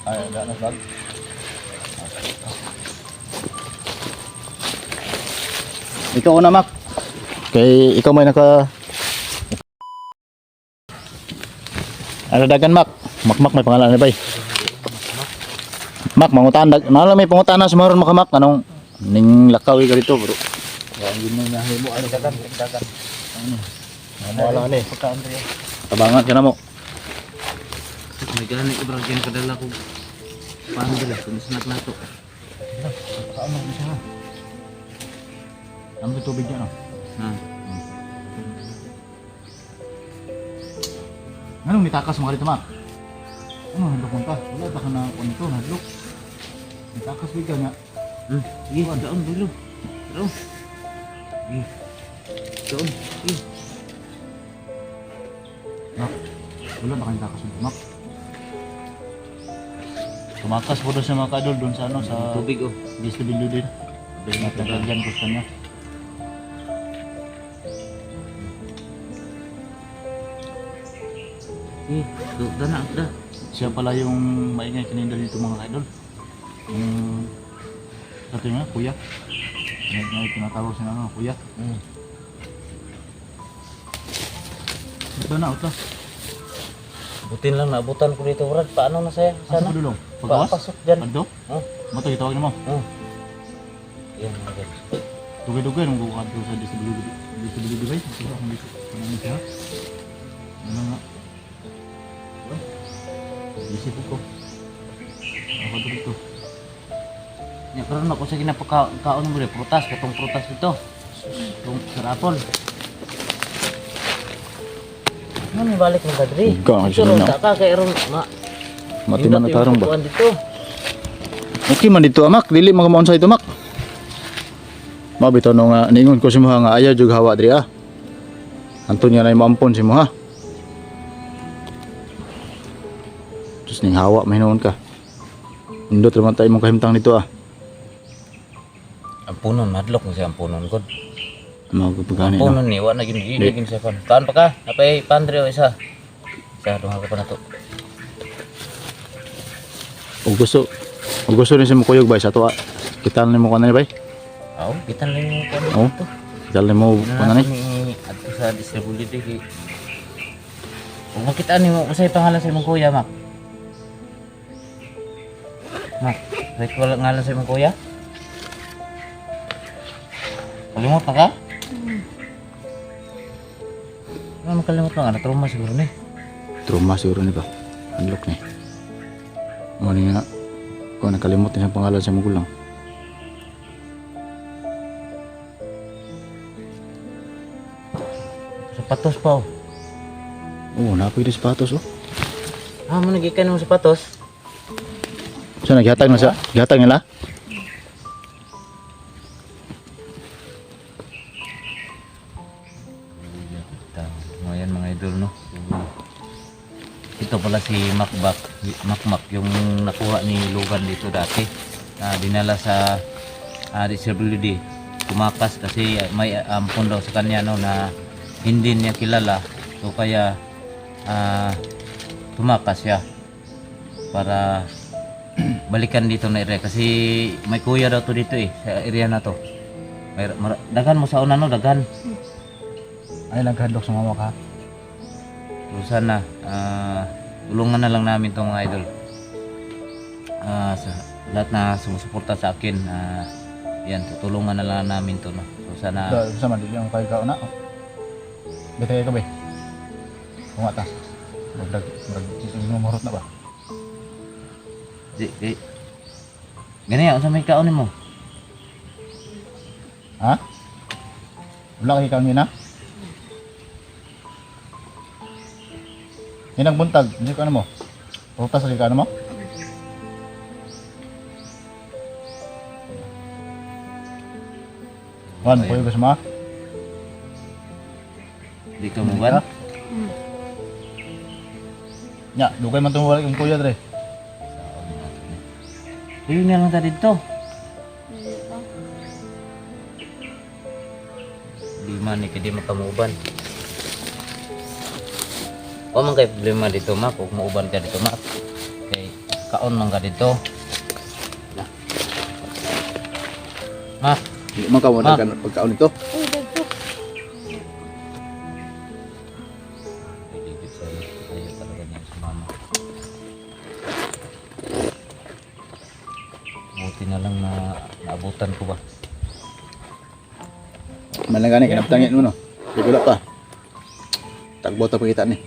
Ay, ada na vlog. Ikaw una, Mac. Kay ikaw may naka... Ano dagan, Mac? Mac, may pangalan na ba? Mac, mangutan. Nala may pangutan na sumaron makamak. Anong ning lakaw ka dito, bro? Ang yun na nahimo. Ano dagan? Ano? Wala ni. Tabangan ka na mo. May gani ko bro, kaya kadala ko. Paano dala? Kung snack na to. Ano mo siya? Ang tubig yan, no? Anong nitakas mo ka dito, Mac? Ano, handok mo ka? Wala ba ka na kung ito, handok? Nitakas bigla niya. Sige, daon dulu. Daon. Daon. Mac, wala ba ka nitakas mo, Mac? Tumakas po doon sa mga kadol doon sa ano, sa Tubig oh. DSWD din. Dahil natagagyan ko sa kanya. Dana, dah. Siya pala yung maingay kanina dito mga idol. Yung sabi nga, kuya. May tinatawag siya na kuya. Ba na ito? Butin lang, naabutan ko dito, Brad. Paano na saya? Asa Sana? pa dulong? Pagkawas? Pasok dyan. Adto? Oh. Mato itawag na mo. Yan, mga Dugay-dugay nung bukad ko sa DSWD ba? Sige akong dito. Ano siya? Ano nga? Isip ko. Ako dito. Ya, karon ako sa ginapakaon mo rin, prutas, katong prutas dito. Itong sarapon. Ano may balik mo kadri? Ikaw, Ito ron, ka kay ron, Matiman na tarong ba? Dito. Okay man dito, Amak. Dili magamaon sa ito, Mak. Mabitaw no nga, niingon ko si Muha nga ayaw jug hawa diri ah. Anton nga na mampon si Muha. Terus ning hawa mahinoon ka. Indot naman tayo mong kahimtang nito ah. Ang punon, madlok mo siya ang punon ko. Magpagani Punon no. ni, wala na gini siya pan. Kaan pa ka? Napay pandre o isa. Isa, duha ka pa na to. Ug gusto ni siya mo kuyog bay sa to ah. Kita ni mo kanay bay. Aw, kita lang yung kami Oh. dito. Kita ni mo kanay. At sa distributed kay. Kung makita ni mo, usay pangalan sa imong kuya, Mak. Mak, right wala ngalan sa imong kuya? Kalimot na ka? Ano makalimot na nga? Trauma siguro ni. Trauma siguro ni ba. Unlock ni. Mo ni nga kung nakalimot ni ang pangalan sa magulang. Sapatos pa oh. Oh, napili sapatos oh. Ah, mo nagikan mo sapatos? So naghatag na sa gihatag nila? Mo yan mga idol no. Ito pala si Makmak yung nakuha ni Logan dito dati. Na dinala sa DSWD. Tumakas kasi may ampon daw sa kanya no na hindi niya kilala. So kaya tumakas siya para balikan dito na area kasi may kuya daw to dito eh sa area na to. Dagan mo sa una no, dagan. Ay naghandok sa mama ka. So sana tulungan na lang namin tong mga idol. Sa lahat na sumusuporta sa akin, yan tutulungan na lang namin to no. So sana Sa man yung kay ka na. Betay ka ba? Kung ata. Magmamurot na ba? di ganyan sa may kaon mo. Ha? Wala kay kang ina? Inang buntag, hindi ko ano mo. Rutas sa ano mo? Wan, kuya gusto mo? Di ka mo ba? Nya, dugay man tumuwala yung kuya dre. Ayun nga lang ta dito. Di man ni kadi makamuban. O man kay problema dito, Mak, kung muuban ka dito, Mak. Kay kaon man ka dito. Mak, Hindi man ka mo pagkaon ito. Pilipit sa ayaw talaga niya si mama. Buti na lang na naabutan ko ba. Malangani kinaptangin mo no. Sigula pa. Tagbo ta pakita ni.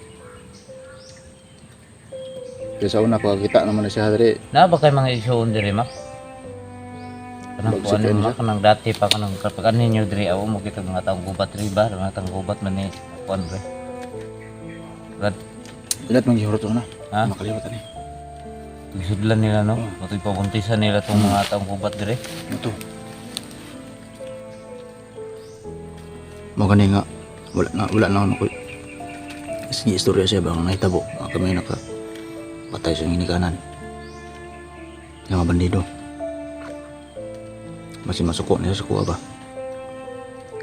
Kaya sa una kita naman na siya diri. Na ba kay mga isuon diri mak? Kanang Bagsik kuan kayo mo siya. mak, kanang dati pa kanang kapag ninyo diri aw mo kita mga taong gubat riba, mga taong gubat man ni kuan re. Rad, Ilat mang gihurot na. ha? Makalimutan ni. Sudlan nila no. Patoy pabuntisan nila tong mga taong gubat diri. Ito. Mo gani nga wala na ako. Sige istorya siya bang nahitabo. Kami naka patay sa ginikanan. Yung mga bandido. Masih masuko niya sa kuha ba.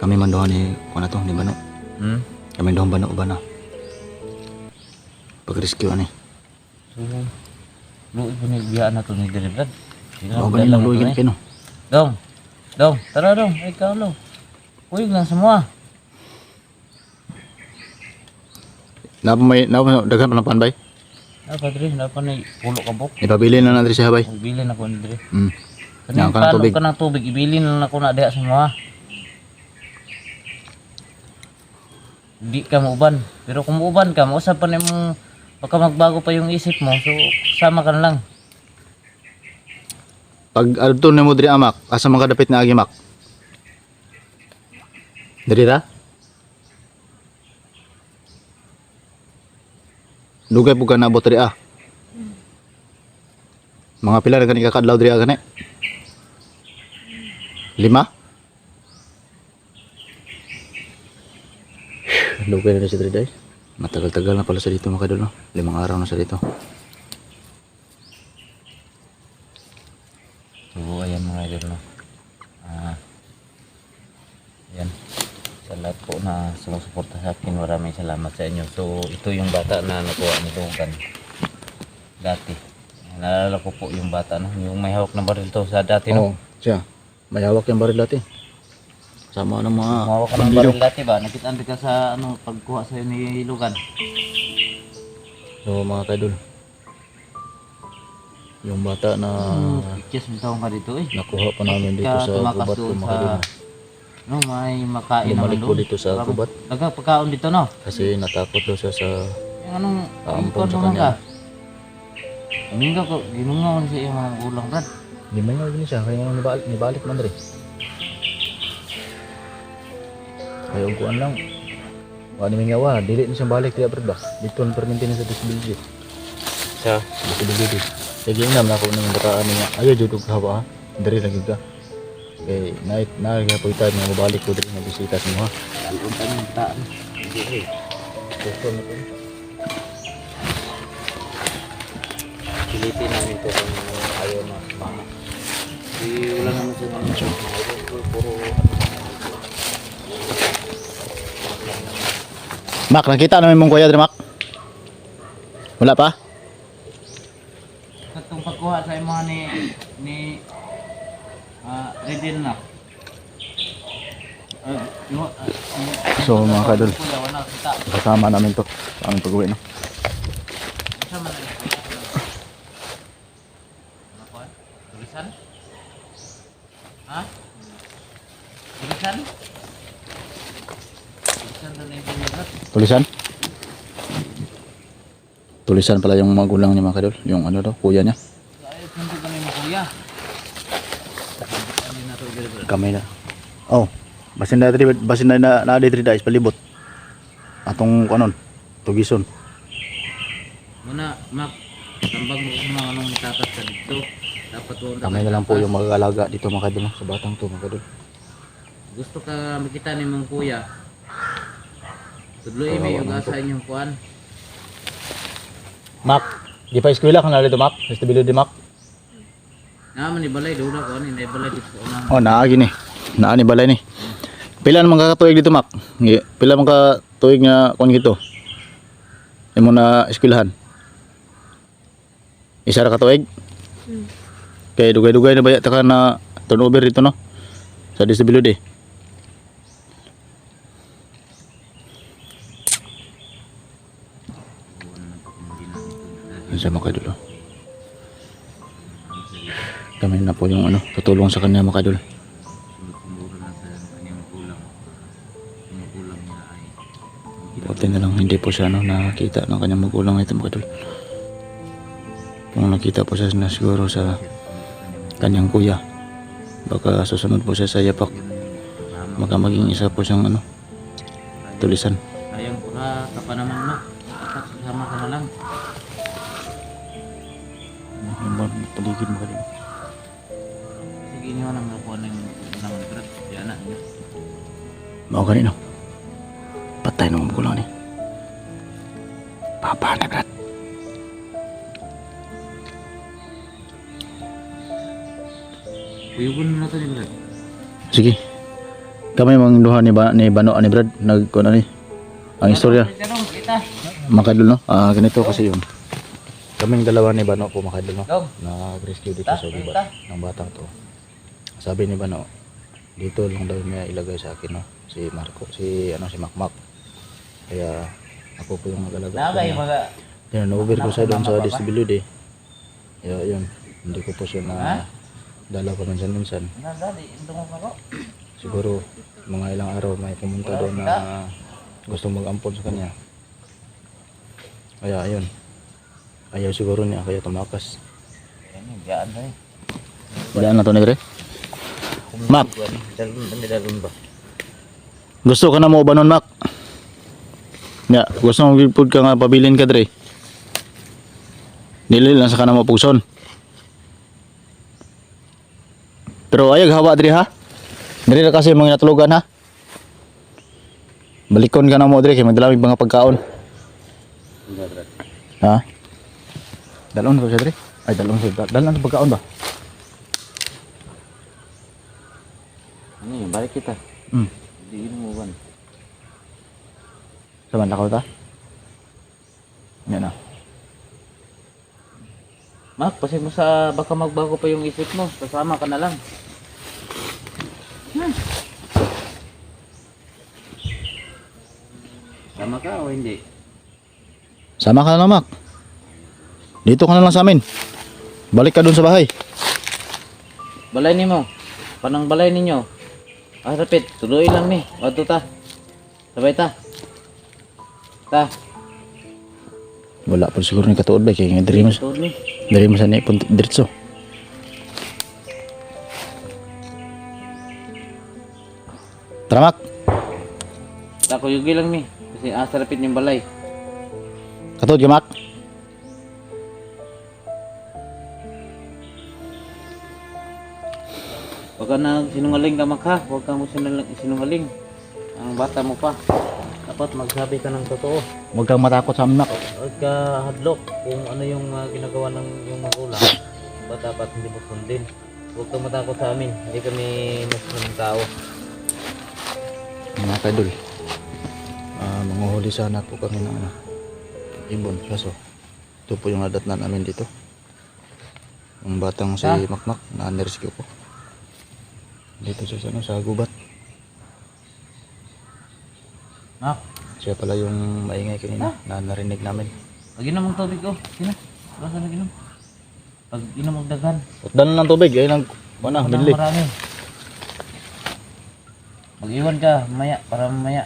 Kami mandohan ni kuha na to, ni Bano. Hmm? Kami doon Bano ba na. Pag-rescue ani. So, luoy po nilbiyaan na to ni diri brad. Ako ba nilang luwigan kayo no? Dong, tara dong, ikaw lo. Uyog lang semua. Napa daghan pa ng panbay? Apa diri, napa ni pulo kabok. Ipabili na natin siya bay. Ibilin ako ni diri. Hmm. Kanang Yan, kanang palo tubig. ka ng tubig, ibilin lang ako na diha semua. Di ka muuban. Pero kung muuban ka, mausap pa nimong baka magbago pa yung isip mo. So, sama ka na lang. Pag adto na mo diri amak, asa man kadapit na agi mak? Diri ra? Dugay po ka naabot diri ah. Mga pila na gani kakadlaw diri ah gani? 5? Dugay na siya diri day. Matagal-tagal na pala sa dito mga kadol no. 5 araw na sa dito. So, ayan mga idol, no? Ayan. Sa lahat po na sumusuporta sa akin, maraming salamat sa inyo. So, ito yung bata na nakuha ni Logan dati. Naalala ko po yung bata, no? Yung may hawak na baril to sa dati, no? Oo, siya. May hawak yung baril dati. Sama ng mga Hawak ka ng bandido. baril dati ba? Nakitaan ka sa ano, pagkuha sa'yo ni Logan. So mga kadol. Yung bata na Just may taong ka dito, eh. nakuha pa namin dito Ka sa tumakas gubat doon ko mga kadol. no, may makain Bumalik naman po doon. dito sa gubat. Nagpagkaon dito, no? Kasi natakot daw siya sa Yung anong Paampon ikaw sa naman kanya. ka? Ginungaw ko, ginungaw siya yung mga ulang brad. Di man nga gini siya, kaya nga nibalik man rin. Kaya uguan lang. Wala naman nga wa, dili na siyang balik kaya ba? Dito ang permintin sa disability. Sa? Disability. Kaya ginam na ako ng bataan niya. Ayaw dito kahaba ha. Dari lagi ka. Kaya na po itaw nga mabalik ko dito na bisita sa mga. Alun tayo ng taan. Hindi eh. Gusto na po. Pilitin namin to kung ayaw na mama. Wala naman siya naman. Puro Mak, nakita namin mong kuya dito, Mak? Wala pa? katong pagkuha sa mga ni Redin na. So, mga kadol. Kuya, wala kita. Kasama namin to sa aming pag-uwi, no? Sama na yung kuya. Ano ko? Tulisan? Ha? Tulisan? Tulisan na yung kuya. Tulisan? Tulisan pala yung magulang ni mga kadol. Yung ano daw, kuya niya. Ayos nandun kami mo kuya. Ano na ito, Gilbert? Kamay na. Oh, basin na dito dahil palibot. Atong kanon, tugison. Muna, Mak, tambag mo sa mga anong tatas sa dito. Dapat doon. Kamay na lang po yung mag-alaga dito mga kadol, no? Sa batang to mga kadol. Gusto ka makita ni mong kuya. Tudloy may yung asa inyong kuan. Mak, di pa eskwela ka na dito, Mak? Sa stability, Mak? Naman ni balay do na kuan ni balay dito sa unang. Oh, naagi ni. Naa ni balay ni. Pila naman kakatuig dito, Mak? Pila man ka tuig nga kung gito? Imo na eskwelahan? Isa ra ka tuig. Hmm. Kay dugay-dugay na baya ta ka na turnover dito no. Sa disability. Sa mga idol. Kami na po yung ano, tutulong sa kanya mga idol. Sumuro na sa kanyang magulang. Yung magulang niya ay Buti na lang hindi po siya nakita ng kanyang magulang ito mga idol. Kung nakita po siya na siguro sa kanyang kuya, baka susunod po siya sa yapak. Baka maging isa po siyang ano, tulisan. sayang pa ka pa naman na. Dapat sama ka na lang. Yung paligid mga idol. Sige nyo nang nakuha ng grad. Yan na. Mau kanino? Patay ng magulang ni. Papa na brad. Uyugon mo na to ni Brad. Sige. Kami mang duha ni Bano ni Brad nagkuno ni. Ang istorya. Tanong, kita. Makadul no. Ganito kasi yun. Kaming dalawa ni Bano po makadul no. Dog. Na-rescue dito sa gubat ng batang to. Sabi ni Bano, dito lang daw niya ilagay sa akin no. Si Marco, si Makmak. Kaya ako po yung mag-alaga sa Nagay kanya. mga Kaya na-over ko siya doon sa disability. Kaya yun, hindi ko po siya na dala pa minsan-minsan. nandali, indong ako. Siguro mga ilang araw may pumunta doon na gustong mag-ampon sa kanya. Kaya ayun. Ayaw siguro niya kaya tumakas. Yan, diyan na eh. Wala na to negre. Mac, Dalun ba? gusto ka na mo ba nun, Mac? Ya, gusto mo gipud ka nga pabilin ka dre. Dili lang sa kana mo pugson. Pero ayag hawa dre ha. Dre na kasi mga natulugan ha. Balikon ka na mo dre kay magdalamig mga pagkaon. Ha? Dalon ko siya dre. Ay dalon siya. Dalon sa pagkaon ba? Ano yun, balik kita. Hindi mo ban. Saman ako ta. Yan na. Mak, pasig mo sa baka magbago pa yung isip mo. Kasama ka na lang. Sama ka o hindi? Sama ka na, Mac. Dito ka na lang sa amin. Balik ka dun sa bahay. Balay ni mo. Panang balay ninyo. Rapit, tuloy lang ni. Wato ta. Sabay ta. Ta. Wala po siguro ni katuod ba kay nga diri mo Tuloy ni. diri mo sa ni punti diretso. Tara, Mac. Tako yugi lang ni. Kasi asa rapit yung balay. Katuod ka, Mac. Huwag ka na sinungaling ka mak ha. Huwag ka mo sinungaling. Ang bata mo pa. Dapat magsabi ka ng totoo. Huwag kang matakot sa amin, Mac. Huwag ka hadlok kung ano yung ginagawa ng yung magulang. Ba't dapat hindi mo sundin? Huwag ka matakot sa amin. Hindi kami masamang tao. Mga kadol. Manguhuli sana po kami ng ibon. Kaso, ito po yung nadatnan namin dito. Yung batang si Makmak na nirescue ko. Dito siya sa gubat. Mak, Siya pala yung maingay kanina na narinig namin. pag inom ang tubig ko. Sino? Basta nag-inom. Pag inom ang daghan. Pagdan ng tubig, ayun ang binili. Marami. Mag-iwan ka maya para mamaya.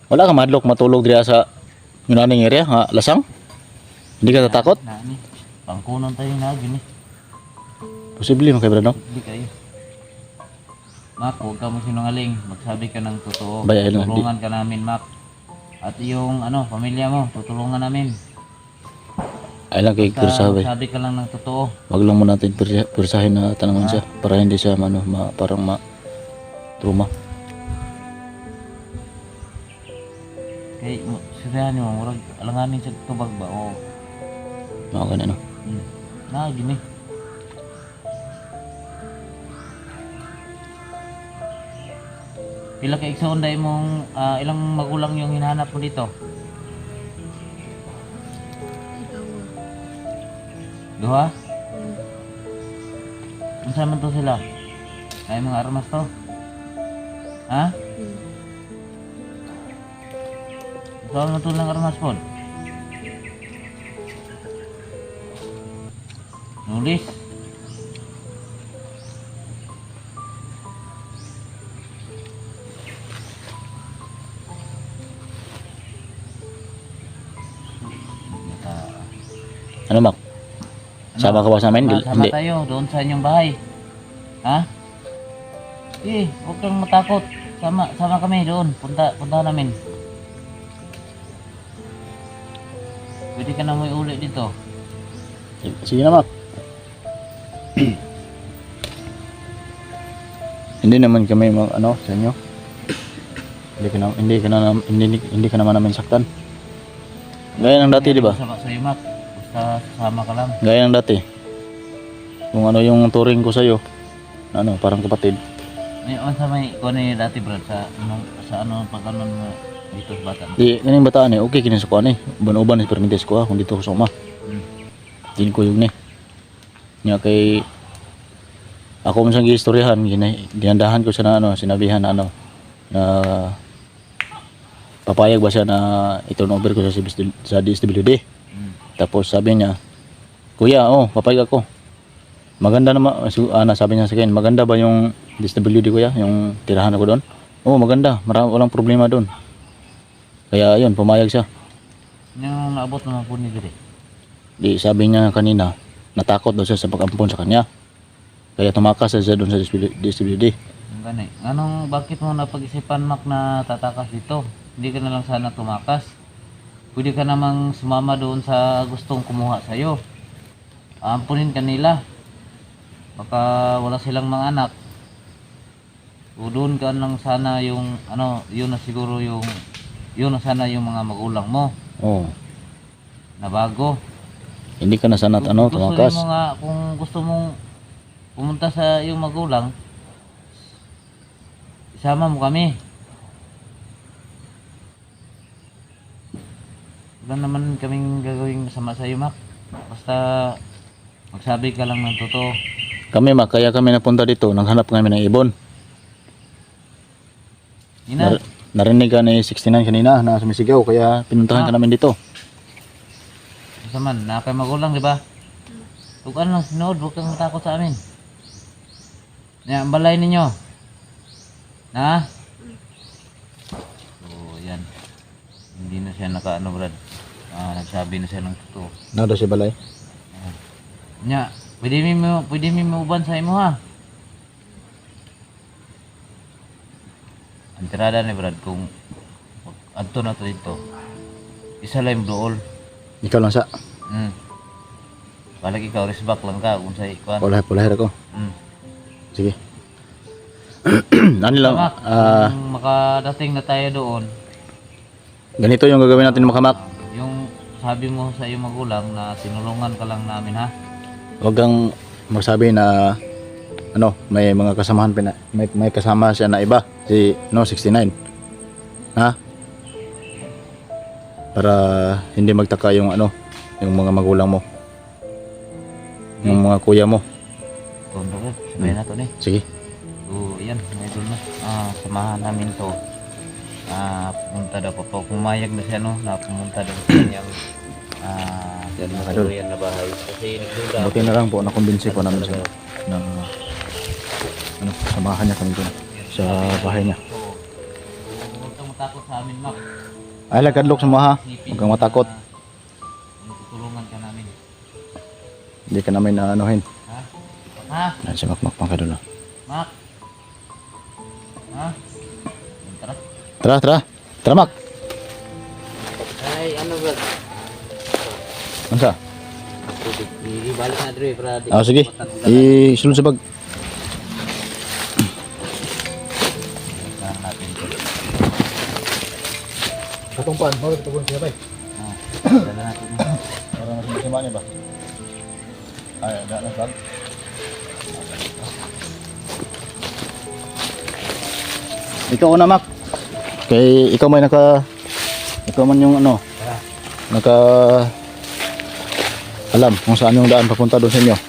Wala ka madlok matulog diya sa yunaning area, nga lasang? Hindi ka tatakot? Nani. Pangkunan tayo na gini. Posible man kay Brad, no? Hindi kayo. Mak, huwag ka mo sinungaling. Magsabi ka ng totoo. Bayay lang, Tutulungan ka namin, Mak. At yung pamilya mo, tutulungan namin. Ay lang kay kursa bay. Sabi ka lang ng totoo. Wag lang mo natin pursahin na tanangan siya para hindi siya parang trauma. Kay, sirahan mo, murag alanganin sa tubag ba? O, Mga ganun, no? gini. Pila ka igsoon dai mong ilang magulang yung hinahanap mo dito? Duha? Unsa man to sila? Ay mga armas to? Ha? Unsa man to lang armas po? Nulis? Ano Mac? Sama ka ba sa amin? Sama Hindi. tayo doon sa inyong bahay. Ha? Huwag kang matakot. Sama kami doon. Punta namin. Pwede ka na may uli dito. Sige na Mac. Hindi naman kami ano sa inyo. Hindi ka naman namin saktan. Gaya ng dati, di ba? Sama sa iyo, Mac. Basta sasama ka lang. Gaya ng dati. Kung ano yung turing ko sa iyo, ano, parang kapatid. Ngayon sa may kung ano yung dati, Brad, sa pagkanon mo dito sa bata. Di kaning bataan okay kini sa kuan uban-uban ni permites ko kung dito ko sa uma. Din ko yung ni. Nya kay ako man sang giistoryahan, ginandahan ko siya na sinabihan na na papayag ba siya na i-turn over ko sa DSWD. Tapos sabi niya, "Kuya, papayag ako. Maganda naman," sabi niya sa akin, "Maganda ba yung DSWD kuya, yung tirahan ako doon?" "Oo, maganda. Walang problema doon." Kaya ayun, pumayag siya. Yung naabot naman po ni Diri. Di sabi niya kanina, natakot daw siya sa pag-ampon sa kanya. Kaya tumakas siya doon sa DSWD. Bakit mo napag-isipan, Mac, na tatakas dito? Hindi ka na lang sana tumakas. Pwede ka namang sumama doon sa gustong kumuha sa'yo. Aampunin ka nila. Baka wala silang mga anak. O doon ka lang sana yung, yun na siguro yung, yun na sana yung mga magulang mo. Oo. Na bago. Hindi ka na sana tumakas. Gusto mo nga, kung gusto mong pumunta sa iyong magulang, isama mo kami. Wala naman kaming gagawing masama sa iyo, Mac. Basta magsabi ka lang ng totoo. Kami kaya kami napunta dito, naghanap kami ng ibon. Ina, Narinig ka ni 69 kanina na sumisigaw, kaya pinuntahan ka namin dito. basta man, nakay magulang, di ba? Tukan lang sinood, huwag kang matakot sa amin. Yan, ang balay ninyo. Na? So, yan. Hindi na siya Brad. Nagsabi na siya ng totoo. Nado si balay. Nya, pwede mo uban sa imo, ha? Ang tirada ni Brad, kung adto na to dito, isa lang yung dool. Ikaw lang sa. Balik ikaw, risbak lang ka kung sa ikuan. Pulahir ako. Sige. Ano lang, Kung makadating na tayo doon, ganito yung gagawin natin mga Mac. yung sabi mo sa iyong magulang na tinulungan ka lang namin, ha? Huwag kang magsabi na may mga kasamahan may kasama siya na iba, si 69. Ha? Para hindi magtaka yung yung mga magulang mo. Yung mga kuya mo. Tondo ka, sabihin na to ni. Sige. So, yan, may doon na. Samahan namin to. Pumunta daw po. Pumayag na siya, na pumunta daw sa kanyang yan na bahay. Kasi nagduda. Buti na lang po, nakumbinsi po namin siya na samahan niya kami doon sa bahay niya. So, huwag kang matakot sa amin, Mac. Ay, lagkadlok sa mga ha. Huwag kang matakot. Tutulungan ka namin. Hindi ka namin aanuhin. Ha? Yan si Mac pang kadula. Mac? Ha? Tara. Tara Mac. Ay, Brad? Ano sa? Ibalik na dre, Brad. Sige. Isulod sa bag. Katungpan, mau ketubun siapa ya? Dala natin. Orang masih di mana, Bah? Ay, ada na bag. Ikaw una, Mac. Kay ikaw may ikaw man yung naka alam kung saan yung daan papunta doon sa inyo.